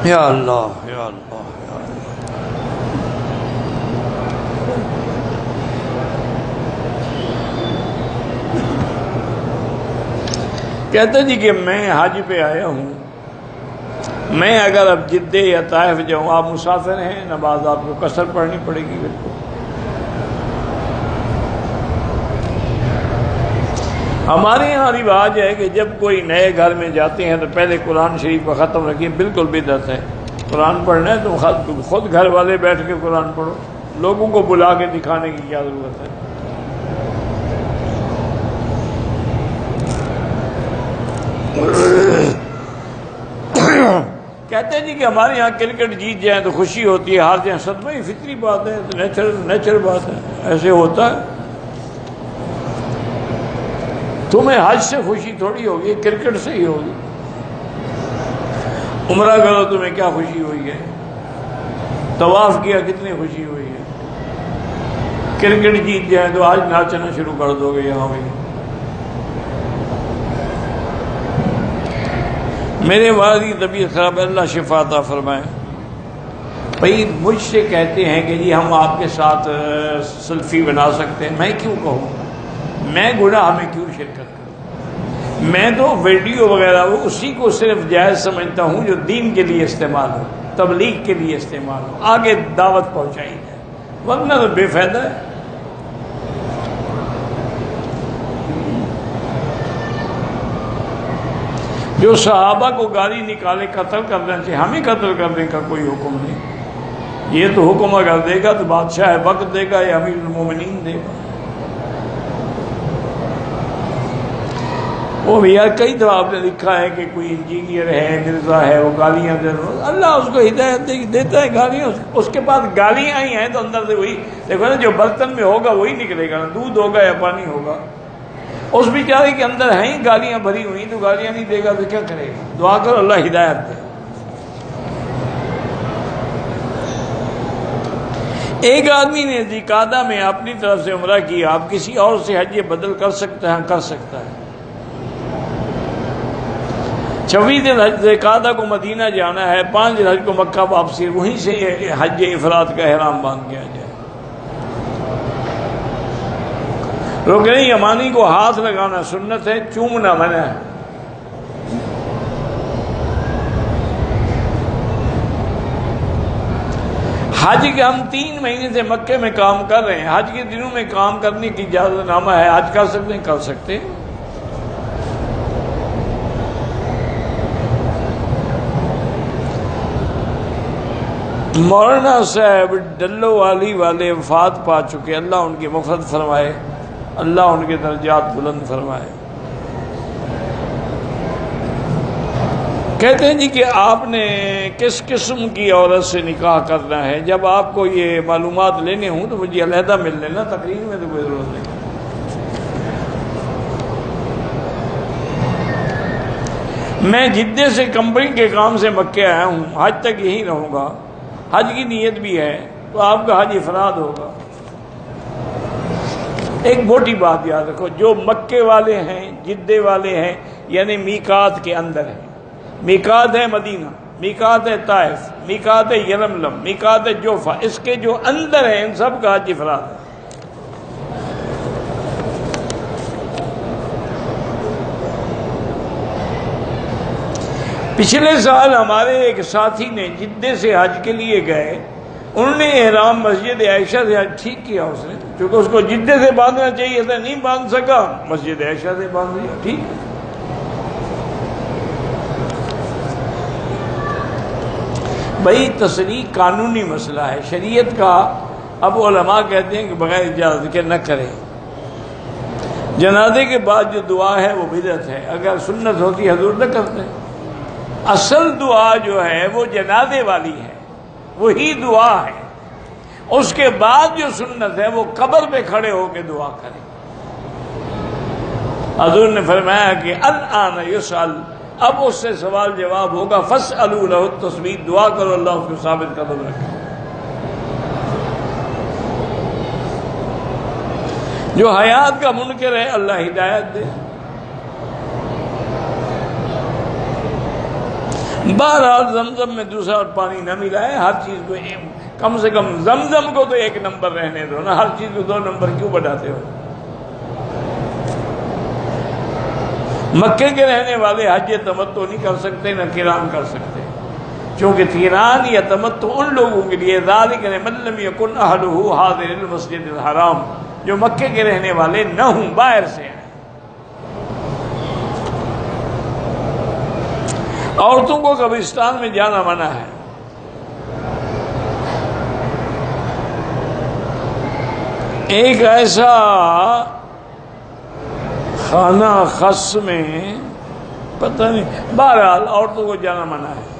یا اللہ یا اللہ یا اللہ۔ کہتے جی کہ میں حج پہ آیا ہوں، میں اگر اب جدہ یا طائف جاؤں، آپ مسافر ہیں، نماز آپ کو قصر پڑھنی پڑے گی بالکل۔ ہمارے یہاں رواج ہے کہ جب کوئی نئے گھر میں جاتے ہیں تو پہلے قرآن شریف کو ختم رکھیے، بالکل بدعت ہے۔ قرآن پڑھنا ہے تو خود گھر والے بیٹھ کے قرآن پڑھو، لوگوں کو بلا کے دکھانے کی کیا ضرورت ہے؟ کہتے ہیں جی کہ ہمارے یہاں کرکٹ جیت جائیں تو خوشی ہوتی ہے، ہار جائیں صدمہ، ہی فطری بات ہے، نیچرل بات ہے، ایسے ہوتا ہے۔ تمہیں حج سے خوشی تھوڑی ہوگی، کرکٹ سے ہی ہوگی۔ عمرہ کرو تمہیں کیا خوشی ہوئی ہے، طواف کیا کتنی خوشی ہوئی ہے۔ کرکٹ جیت جائیں تو آج ناچنا شروع کر دو گے یہاں بھی۔ میرے والد کی طبیعت خراب ہے، اللہ شفا عطا فرمائے۔ بھائی مجھ سے کہتے ہیں کہ جی ہم آپ کے ساتھ سیلفی بنا سکتے ہیں، میں کیوں کہوں؟ میں گناہ میں کیوں شرکت کروں؟ میں تو ویڈیو وغیرہ وہ اسی کو صرف جائز سمجھتا ہوں جو دین کے لیے استعمال ہو، تبلیغ کے لیے استعمال ہو، آگے دعوت پہنچائی جائے، ورنہ تو بے فائدہ ہے۔ جو صحابہ کو گالی نکالے قتل کرنا چاہیے، ہمیں قتل کرنے کا کوئی حکم نہیں۔ یہ تو حکم اگر دے گا تو بادشاہ وقت دے گا یا امیر المومنین دے گا۔ وہ بھی یار کئی دفعہ آپ نے لکھا ہے کہ کوئی انجینئر ہے، مرزا ہے، وہ گالیاں دے رہا ہے، اللہ اس کو ہدایت دیتا ہے گالیاں، اس کے بعد گالیاں ہی ہیں تو اندر سے وہی دیکھو نا، جو برتن میں ہوگا وہی نکلے گا، دودھ ہوگا یا پانی ہوگا۔ اس بیچارے کے اندر ہیں ہی گالیاں بھری ہوئی، تو گالیاں نہیں دے گا تو کیا کرے گا؟ دعا کرو اللہ ہدایت دے۔ ایک آدمی نے ذی-قعدہ میں اپنی طرف سے عمرہ کیا، آپ کسی اور سے حج بدل کر سکتے ہیں؟ کر سکتا ہے۔ 26 دن حج ذی-قعدہ کو مدینہ جانا ہے، 5 دن حج کو مکہ واپسی، وہیں سے حج افراد کا احرام باندھ کیا جائے۔ رکن یمانی کو ہاتھ لگانا سنت ہے، چومنا منع ہے۔ حج کے ہم 3 مہینے سے مکے میں کام کر رہے ہیں، حج کے دنوں میں کام کرنے کی اجازت نامہ ہے، حج کر سکتے ہیں؟ کر سکتے ہیں۔ مولانا صاحب ڈلو والی والے وفات پا چکے، اللہ ان کی مغفرت فرمائے، اللہ ان کے درجات بلند فرمائے۔ کہتے ہیں جی کہ آپ نے کس قسم کی عورت سے نکاح کرنا ہے؟ جب آپ کو یہ معلومات لینے ہوں تو مجھے علیحدہ مل لینا، تقریر میں تو کوئی ضرورت نہیں۔ میں جدہ سے کمپنی کے کام سے مکے آیا ہوں، حج تک یہی رہوں گا، حج کی نیت بھی ہے، تو آپ کا حج افراد ہوگا۔ ایک موٹی بات یاد رکھو، جو مکے والے ہیں، جدے والے ہیں، یعنی میقات کے اندر ہیں، میقات ہے مدینہ، میقات ہے طائف، میقات ہے یلملم، میقات ہے جوفہ، اس کے جو اندر ہیں ان سب کا حج افراد ہے۔ پچھلے سال ہمارے ایک ساتھی نے جدے سے حج کے لیے گئے، انہوں نے احرام مسجد عائشہ سے حج ٹھیک کیا، اس نے چونکہ اس کو جدے سے باندھنا چاہیے تھا، نہیں باندھ سکا، مسجد عائشہ سے باندھ لیا، ٹھیک۔ بھائی تصریح قانونی مسئلہ ہے، شریعت کا اب علماء کہتے ہیں کہ بغیر اجازت کے نہ کریں۔ جنازے کے بعد جو دعا ہے وہ بدعت ہے، اگر سنت ہوتی حضور نہ کرتے۔ اصل دعا جو ہے وہ جنازے والی ہے، وہی دعا ہے، اس کے بعد جو سنت ہے وہ قبر پہ کھڑے ہو کے دعا کریں۔ حضور نے فرمایا کہ الآن یسأل، اب اس سے سوال جواب ہوگا، فاسألوا لہ التثبیت، دعا کرو اللہ اس کو ثابت قدم رکھے۔ جو حیات کا منکر ہے اللہ ہدایت دے۔ بہرحال زمزم میں دوسرا پانی نہ ملا ہے، ہر چیز کو کم سے کم زمزم کو تو 1 نمبر رہنے دو نا، ہر چیز کو 2 نمبر کیوں بڑھاتے ہو؟ مکے کے رہنے والے حج تمتع نہیں کر سکتے، نہ قران کر سکتے، چونکہ قران یا تمتع ان لوگوں کے لیے ذالک لمن لم یکن اہلہ حاضر المسجد الحرام، جو مکے کے رہنے والے نہ ہوں، باہر سے ہیں۔ عورتوں کو قبرستان میں جانا منع ہے۔ ایک ایسا خانہ خاص میں پتہ نہیں، بہرحال عورتوں کو جانا منع ہے۔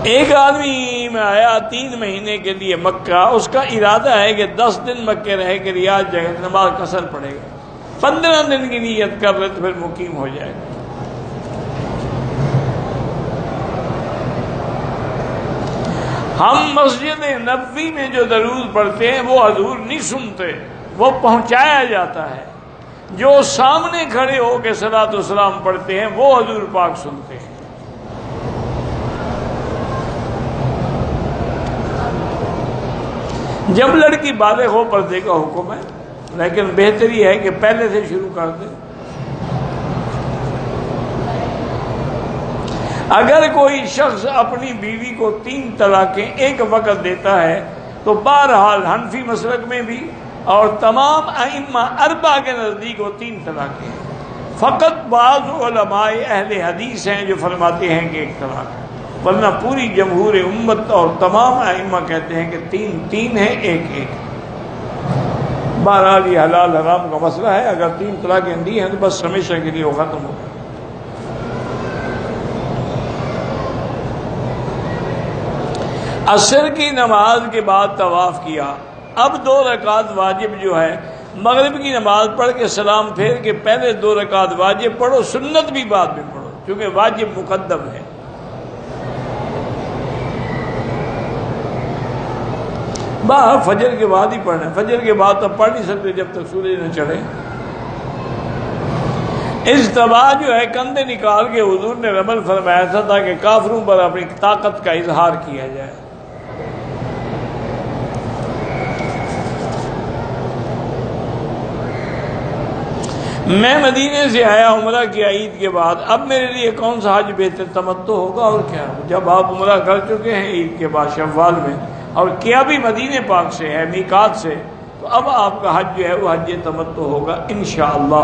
ایک آدمی میں آیا 3 مہینے کے لیے مکہ، اس کا ارادہ ہے کہ 10 دن مکے رہ کے ریاض جائے گا، نماز قصر پڑے گا، 15 دن کی نیت کر رہے تو پھر مقیم ہو جائے گا۔ ہم مسجد نبوی میں جو درود پڑھتے ہیں وہ حضور نہیں سنتے، وہ پہنچایا جاتا ہے۔ جو سامنے کھڑے ہو کے صلاۃ و سلام پڑھتے ہیں وہ حضور پاک سنتے ہیں۔ جب لڑکی بالغ ہو پردے کا حکم ہے، لیکن بہتری ہے کہ پہلے سے شروع کر دے۔ اگر کوئی شخص اپنی بیوی کو 3 طلاقیں ایک وقت دیتا ہے تو بہرحال حنفی مسلک میں بھی اور تمام ائمہ 4 کے نزدیک وہ 3 طلاقیں ہیں۔ فقط بعض علماء اہل حدیث ہیں جو فرماتے ہیں کہ 1 طلاق ہے، ورنہ پوری جمہور امت اور تمام ائمہ کہتے ہیں کہ 3 ہے، 1 بہرحال یہ حلال حرام کا مسئلہ ہے۔ اگر 3 طلاقیں دی ہیں تو بس ہمیشہ کے لیے وہ ختم ہو گیا۔ عصر کی نماز کے بعد طواف کیا، اب 2 رکعت واجب جو ہے، مغرب کی نماز پڑھ کے سلام پھیر کے پہلے 2 رکعت واجب پڑھو، سنت بھی بعد میں پڑھو، کیونکہ واجب مقدم ہے۔ باہر فجر کے بعد ہی پڑھنا ہے، فجر کے بعد تو پڑھ نہیں سکتے جب تک سورج نہ چڑھے۔ اجتباء جو ہے کندھے نکال کے حضور نے رمل فرمایا تھا تاکہ کافروں پر اپنی طاقت کا اظہار کیا جائے۔ میں مدینے سے آیا عمرہ کیا عید کے بعد، اب میرے لیے کون سا حج بہتر، تمتع ہوگا اور کیا؟ جب آپ عمرہ کر چکے ہیں عید کے بعد شوال میں، اور کیا بھی مدینے پاک سے ہے، میقات سے، تو اب آپ کا حج جو ہے وہ حج تمتع ہوگا انشاءاللہ۔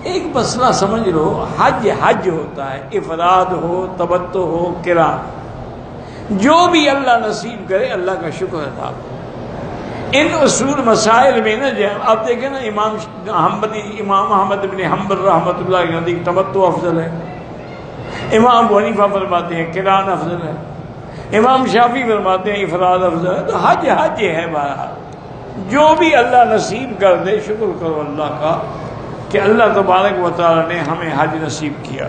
ایک مسئلہ سمجھ لو، حج ہوتا ہے، افراد ہو، تمتع ہو، قران، جو بھی اللہ نصیب کرے اللہ کا شکر ادا کرو۔ ان اصول مسائل میں نا آپ دیکھیں نا، امام احمد بن حنبل رحمۃ اللہ کے نزدیک تمتع افضل ہے، امام ابو حنیفہ فرماتے ہیں قران افضل ہے، امام شافعی فرماتے ہیں افراد افضل ہے۔ تو حج ہے، بہرحال جو بھی اللہ نصیب کر دے شکر کرو اللہ کا کہ اللہ تبارک و تعالی نے ہمیں حج نصیب کیا۔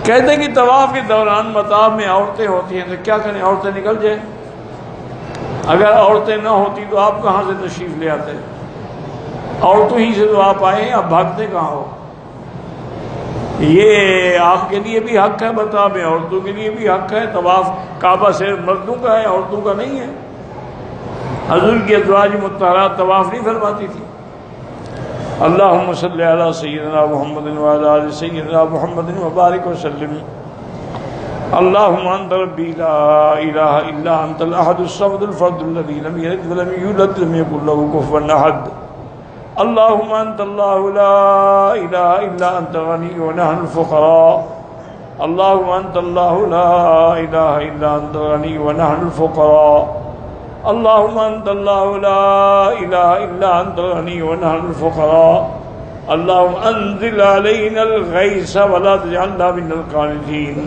کہتے ہیں کہ طواف کے دوران مطاف میں عورتیں ہوتی ہیں تو کیا کریں، عورتیں نکل جائیں؟ اگر عورتیں نہ ہوتی تو آپ کہاں سے تشریف لے آتے؟ عورتوں ہی سے تو آپ آئے ہیں، آپ بھاگتے کہاں ہو؟ یہ آپ کے لیے بھی حق ہے مطاف میں، عورتوں کے لیے بھی حق ہے۔ طواف کعبہ سے مردوں کا ہے، عورتوں کا نہیں ہے۔ حضور کی ازواج مطہرات طواف نہیں فرماتی تھی۔ اللہم صلی علی سیدنا محمد وعلی آل سیدنا محمد وبارک وسلم۔ اللہم انت ربی لا الہ الا انت الاحد الصمد الفرد الذی لم یلد ولم یولد ولم یکن له کفوا احد۔ اللہم انت اللہ لا الہ الا انت غنی ونحن الفقراء۔ اللہم انت اللہ لا الہ الا انت غنی ونحن الفقراء۔ اللہم انت اللہ لا الہ الا انت غنی ونحن الفقراء۔ اللہم انزل علینا الغیث ولا تجعلنا من القانطین۔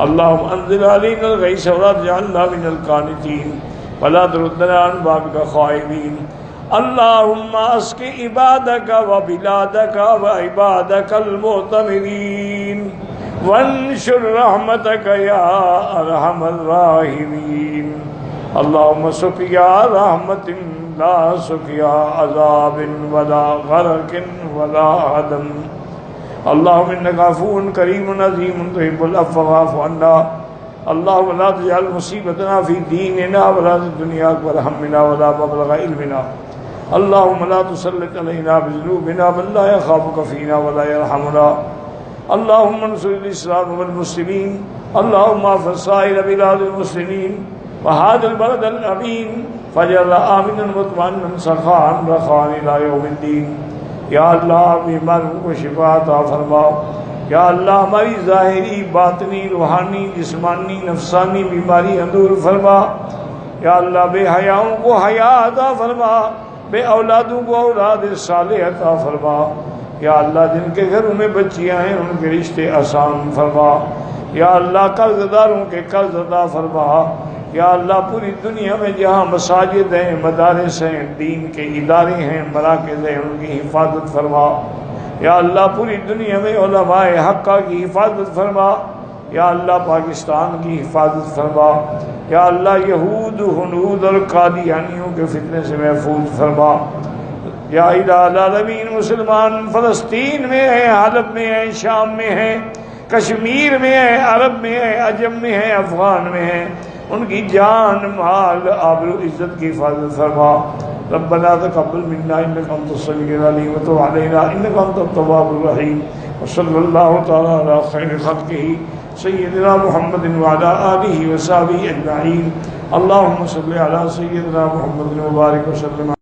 اللہم انزل علینا الغیث ولا تجعلنا من القانطین ولا تردنا عن بابک خائبین۔ اللہم اسق عبادک و بلادک و عبادک المعتمرین وانشر رحمتک یا ارحم الراحمین۔ اللهم سقيا رحمة لا سقيا عذاب ولا غرق ولا هدم. اللهم إنك عفو كريم عظيم تحب العفو فاعف عنا. اللهم لا تجعل مصيبتنا في ديننا ولا في الدنيا أكبر همنا ولا مبلغ علمنا. اللهم لا تسلط علينا بذنوبنا من لا يخافك فينا ولا يرحمنا. اللهم انصر الإسلام والمسلمين. اللهم احفظ سائر بلاد المسلمين وهذا البلد الأمين فاجعل آمنا مطمئنا سخاء رخاء إلى يوم الدين. یا اللہ بیماروں کو شفا عطا فرما. یا اللہ ہماری ظاہری باطنی روحانی جسمانی نفسانی بیماری دور فرما. یا اللہ بے حیاؤں کو حیا عطا فرما. بے اولادوں کو اولاد صالح عطا فرما. یا اللہ جن کے گھروں میں بچیاں ہیں ان کے رشتے آسان فرما. یا اللہ قرض داروں کے قرض عطا فرما. یا اللہ پوری دنیا میں جہاں مساجد ہیں مدارس ہیں دین کے ادارے ہیں مراکز ہیں ان کی حفاظت فرما. یا اللہ پوری دنیا میں علماء حقہ کی حفاظت فرما. یا اللہ پاکستان کی حفاظت فرما. یا اللہ یہود ہنود اور قادیانیوں کے فتنے سے محفوظ فرما. یا الہ العالمین مسلمان فلسطین میں ہیں حلب میں ہیں شام میں ہیں کشمیر میں ہیں عرب میں ہیں عجم میں ہیں افغان میں ہیں ان کی جان مال آبرو عزت کی حفاظت فرما. ربنا تقبل منا انك انت السميع العليم وتب علينا انك انت التواب الرحيم. وصلى الله تعالى على خير خلقه سيدنا محمد وعلى اله وصحبه اجمعين. اللهم صل على سيدنا محمد وبارك وسلم